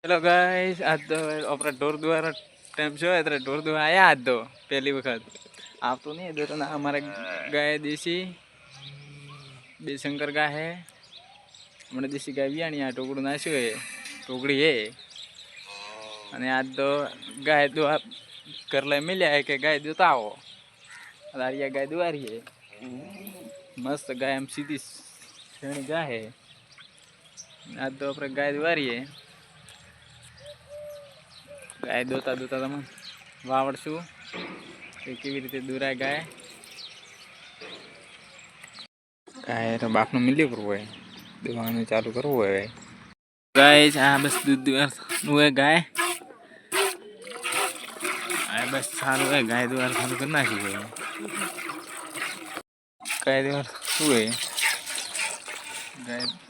hello guys आज तो अपना ढोर द्वारा टाइम शो है तेरा ढोर द्वारा आया आज तो पहली वक्त आप तो नहीं देखो ना हमारे गाय देसी शंकर गाय है हमारे देसी गाय भी आनी टोकड़ू नाश्यो है टोकड़ी है અને આજ તો ગાય દોવા કરલે મળ્યા है કે ગાય દોતા આવો રારિયા ગાય દોવારી है मस्त गाय हम सीधी श्रेणी गाय है आज तो अपने गाय दોવારી है गाय दोता दोता तम वावड़शू કે કેવી રીતે દોરાય ગાય ગાય તો બાપનું મિલ્યું કરવું હોય દોવાનું ચાલુ કરવું હોય ગાય આ બસ દૂધ દોવાનું હોય ગાય આ બસ સારું હોય ગાય દોવાનું ચાલુ કરી નાખી હોય ગાય દોવાનું શું હોય ગાય